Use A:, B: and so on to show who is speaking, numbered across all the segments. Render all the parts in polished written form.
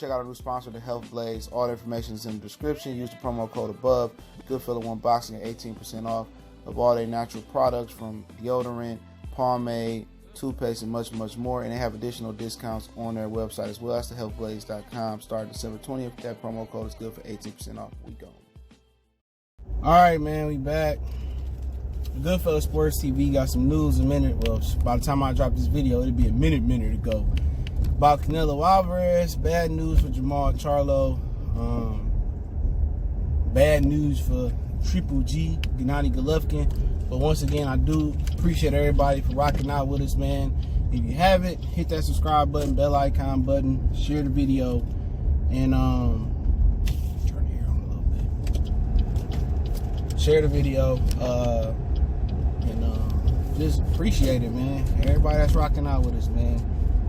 A: check out our new sponsor, the Health Blaze. All the information is in the description. Use the promo code above. Goodfellow Unboxing at 18% off of all their natural products, from deodorant, pomade, toothpaste, and much, much more. And they have additional discounts on their website as well. That's thehealthblaze.com. Starting December 20th. That promo code is good for 18% off. We go.
B: All right, man, we back. Goodfellow Sports TV got some news in a minute. Well, by the time I drop this video, it'll be a minute ago. About Canelo Alvarez. Bad news for Jamal Charlo. Bad news for Triple G, Gennady Golovkin. But once again, I do appreciate everybody for rocking out with us, man. If you haven't, hit that subscribe button, bell icon button, share the video, and turn the hair on a little bit. Share the video, and just appreciate it, man. Everybody that's rocking out with us, man.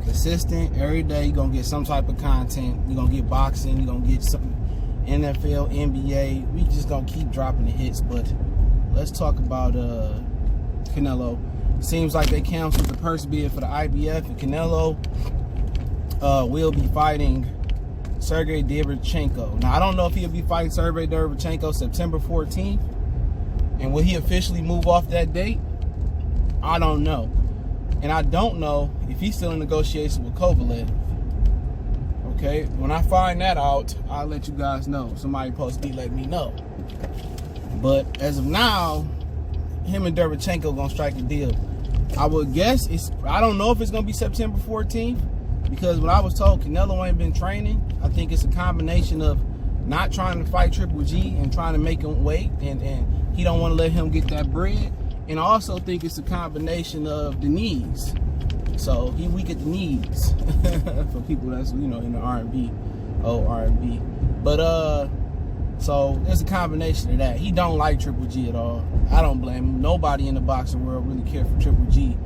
B: Consistent, every day you're gonna get some type of content. You're gonna get boxing, you're gonna get something NFL, NBA. We just gonna keep dropping the hits. But let's talk about Canelo. Seems like they canceled the purse bid for the IBF, and Canelo will be fighting Sergiy Derevyanchenko. Now, I don't know if he'll be fighting Sergiy Derevyanchenko September 14th, and will he officially move off that date? I don't know. And I don't know if he's still in negotiation with Kovalev. Okay, when I find that out, I'll let you guys know. Somebody supposed to be letting me know. But as of now, him and Derevyanchenko gonna strike a deal. I would guess I don't know if it's gonna be September 14th, because when I was told Canelo ain't been training, I think it's a combination of not trying to fight Triple G and trying to make him wait, and he don't want to let him get that bread. And I also think it's a combination of the knees. So he weak at the knees for people that's, you know, in the R&B, R&B. But so it's a combination of that. He don't like Triple G at all. I don't blame him. Nobody in the boxing world really cared for Triple G,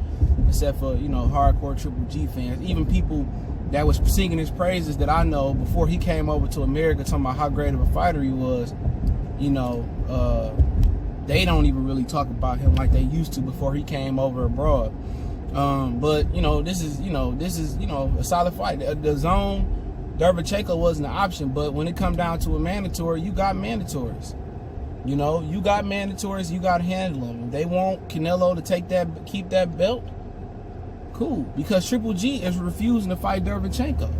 B: except for, you know, hardcore Triple G fans. Even people that was singing his praises that I know before he came over to America, talking about how great of a fighter he was, you know, they don't even really talk about him like they used to before he came over abroad. But, you know, this is a solid fight. The zone, Derevyanchenko wasn't an option, but when it come down to a mandatory, you got mandatories. You know, you got mandatories, you got to handle them. If they want Canelo to keep that belt, cool. Because Triple G is refusing to fight Derevyanchenko.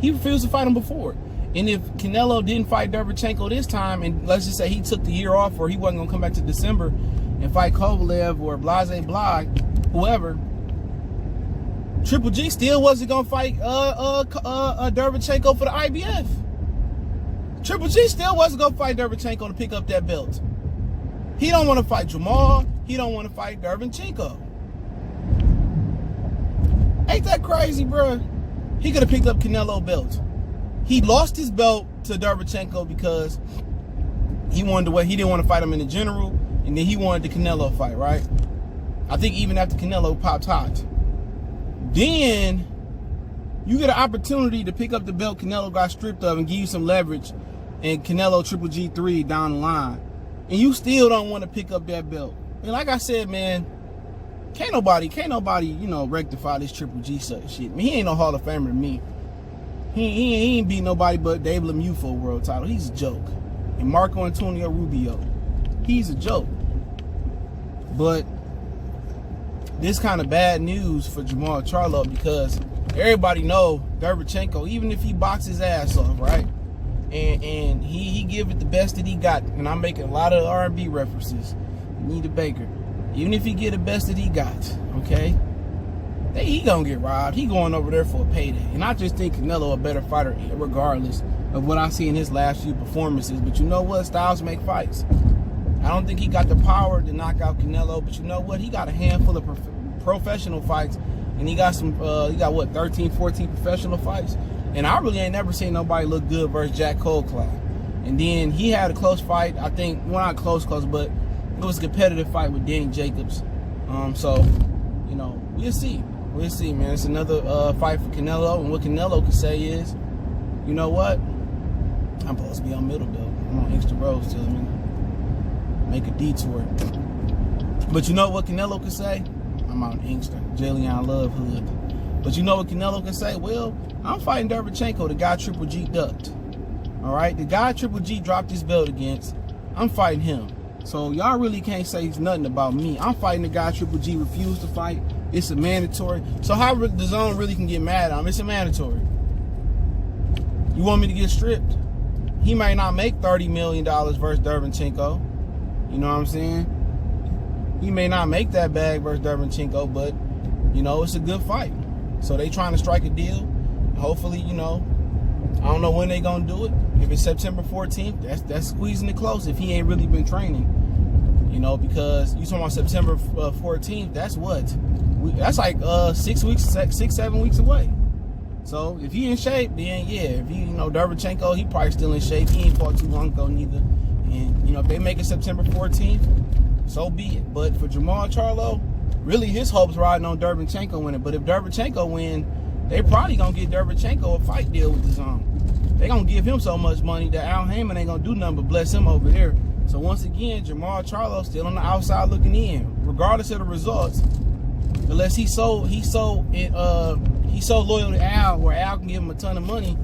B: He refused to fight him before. And if Canelo didn't fight Derevyanchenko this time, and let's just say he took the year off, or he wasn't going to come back to December and fight Kovalev or blase blah, whoever, Triple G still wasn't going to fight Derevyanchenko for the IBF. Triple G still wasn't going to fight Derevyanchenko to pick up that belt. He don't want to fight Jamal. He don't want to fight Derevyanchenko. Ain't that crazy, bro? He could have picked up Canelo belt. He lost his belt to Derevyanchenko because he didn't want to fight him in the general, and then he wanted the Canelo fight, right? I think even after Canelo popped hot. Then you get an opportunity to pick up the belt Canelo got stripped of and give you some leverage and Canelo Triple G3 down the line. And you still don't want to pick up that belt. And like I said, man, can't nobody, you know, rectify this Triple G shit. Man, he ain't no Hall of Famer to me. He ain't beat nobody but Dave Lemieux for a world title. He's a joke. And Marco Antonio Rubio, he's a joke. But this kind of bad news for Jamal Charlo, because everybody know Derevyanchenko, even if he boxes his ass off, right? And he give it the best that he got. And I'm making a lot of R&B references. Nita Baker. Even if he get the best that he got, okay? He gonna get robbed. He going over there for a payday. And I just think Canelo a better fighter regardless of what I see in his last few performances. But you know what? Styles make fights. I don't think he got the power to knock out Canelo, but you know what? He got a handful of professional fights, and he got some, 13, 14 professional fights. And I really ain't never seen nobody look good versus Jack Colclough. And then he had a close fight. I think, well, not close, but it was a competitive fight with Danny Jacobs. So, you know, we'll see. We'll see, man. It's another fight for Canelo, and what Canelo can say is, you know what? I'm supposed to be on middle belt. I'm on extra roads till make a detour. But you know what Canelo can say? I'm out in Inkster, Jillian Love Hood. But you know what Canelo can say? Well, I'm fighting Derevyanchenko, the guy Triple G ducked. All right, the guy Triple G dropped his belt against, I'm fighting him. So y'all really can't say nothing about me. I'm fighting the guy Triple G refused to fight. It's a mandatory. So how the zone really can get mad at him? It's a mandatory. You want me to get stripped? He might not make $30 million versus Derevyanchenko. You know what I'm saying? He may not make that bag versus Derevyanchenko, but, you know, it's a good fight. So they trying to strike a deal. Hopefully, you know, I don't know when they going to do it. If it's September 14th, that's squeezing it close if he ain't really been training. You know, because you talking about September 14th, that's what? That's like 6 weeks, 7 weeks away. So if he in shape, then yeah. If he, you know, Derevyanchenko, he probably still in shape. He ain't fought too long ago neither. And, you know, if they make it September 14th, so be it. But for Jermall Charlo, really his hopes riding on Derevyanchenko winning. But if Derevyanchenko win, they probably gonna get Derevyanchenko a fight deal with the zone. They gonna give him so much money that Al Heyman ain't gonna do nothing but bless him over there. So once again, Jermall Charlo still on the outside looking in, regardless of the results. Unless he's so loyal to Al, where Al can give him a ton of money,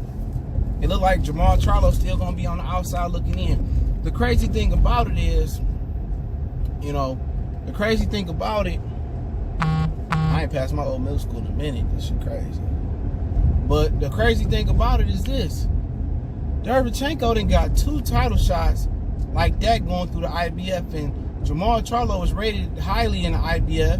B: it look like Jermall Charlo still gonna be on the outside looking in. The crazy thing about it is, you know, the crazy thing about it, I ain't passed my old middle school in a minute. This shit crazy. But the crazy thing about it is this: Derevyanchenko done got 2 title shots like that going through the IBF, and Jermall Charlo was rated highly in the IBF.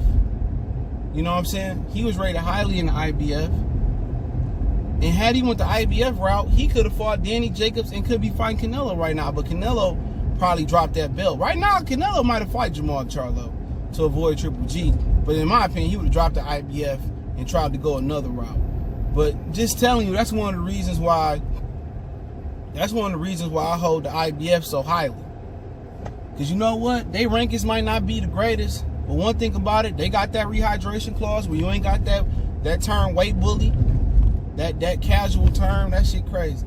B: You know what I'm saying? He was rated highly in the IBF. And had he went the IBF route, he could have fought Danny Jacobs and could be fighting Canelo right now. But Canelo probably dropped that belt. Right now, Canelo might have fought Jermall Charlo to avoid Triple G. But in my opinion, he would have dropped the IBF and tried to go another route. But just telling you, that's one of the reasons why I hold the IBF so highly. Because you know what? Their rankings might not be the greatest, but one thing about it, they got that rehydration clause where you ain't got that term weight bully, that casual term. That shit crazy.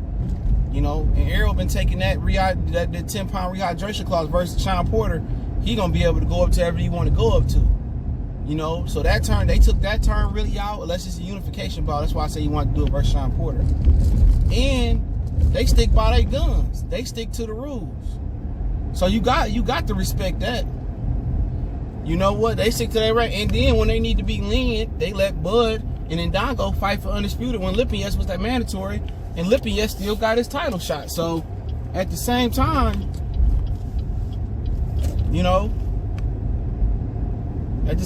B: You know, and Errol been taking that 10-pound rehydration clause versus Sean Porter. He gonna be able to go up to wherever you want to go up to. You know, so that term, they took that term really out, unless it's a unification bout. That's why I say you want to do it versus Sean Porter. And they stick by their guns. They stick to the rules. So you got to respect that. You know what? They stick to their right. And then when they need to be lenient, they let Bud and Ndongo fight for undisputed when Lipinets was that mandatory, and Lipinets still got his title shot. So at the same time, you know, they a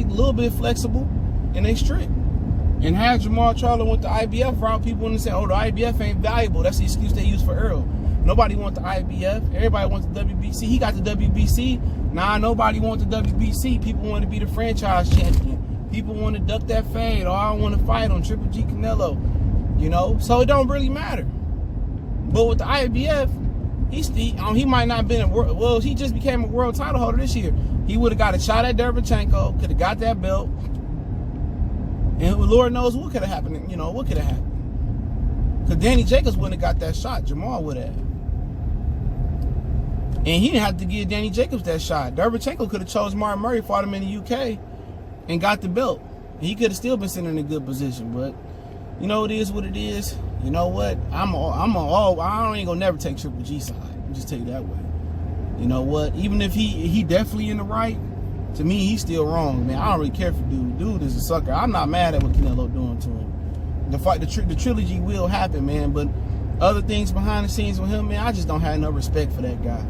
B: little bit flexible and they strict. And had Jermall Charlo went the IBF route, people wouldn't say, oh, the IBF ain't valuable. That's the excuse they use for Earl. Nobody wants the IBF. Everybody wants the WBC. He got the WBC. Nah, nobody wants the WBC. People want to be the franchise champion. People want to duck that fade. Or I don't want to fight on Triple G Canelo. You know? So it don't really matter. But with the IBF, he might not have been well, he just became a world title holder this year. He would have got a shot at Derevyanchenko, could have got that belt. And Lord knows what could have happened. You know, what could have happened. Because Danny Jacobs wouldn't have got that shot. Jermall would have. And he didn't have to give Danny Jacobs that shot. Derevyanchenko could have chose Martin Murray, fought him in the UK, and got the belt. And he could have still been sitting in a good position. But, you know, it is what it is. You know what? I ain't gonna never take Triple G side. I'll just tell you that way. You know what? Even if he definitely in the right, to me, he's still wrong, man. I don't really care for dude. Dude is a sucker. I'm not mad at what Canelo doing to him. The trilogy will happen, man. But other things behind the scenes with him, man, I just don't have no respect for that guy.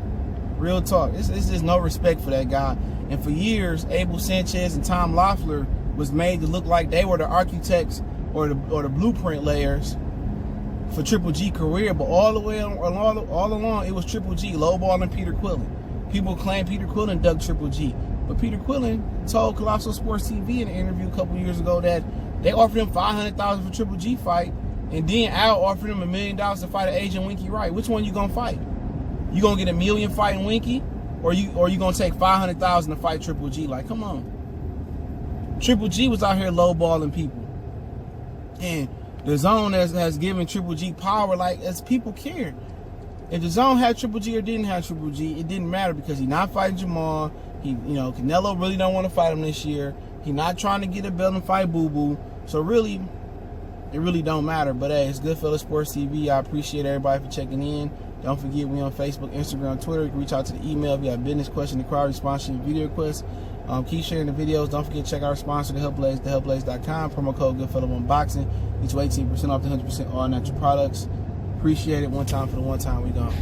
B: Real talk. It's just no respect for that guy. And for years, Abel Sanchez and Tom Loeffler was made to look like they were the architects or the blueprint layers for Triple G career. But all along, it was Triple G lowballing Peter Quillen. People claim Peter Quillen dug Triple G. But Peter Quillen told Colossal Sports TV in an interview a couple years ago that they offered him $500,000 for Triple G fight, and then Al offered him $1 million to fight an Asian Winky Wright. Which one you gonna fight? You gonna get $1 million fighting Winky, or you gonna take $500,000 to fight Triple G? Like, come on. Triple G was out here lowballing people, and the zone has given Triple G power. Like, as people cared. If the zone had Triple G or didn't have Triple G, it didn't matter because he's not fighting Jermall. Canelo really don't want to fight him this year. He not trying to get a belt and fight Boo Boo. So really, it really don't matter. But hey, it's Goodfellas Sports TV. I appreciate everybody for checking in. Don't forget, we on Facebook, Instagram, Twitter. You can reach out to the email if you have business question, the crowd response, and video requests. Keep sharing the videos. Don't forget to check out our sponsor, The Helpblaze, thehelpblaze.com. Promo code GoodfellowOnBoxing. Get you 18% off the 100% all natural products. Appreciate it. One time for the one time we gone.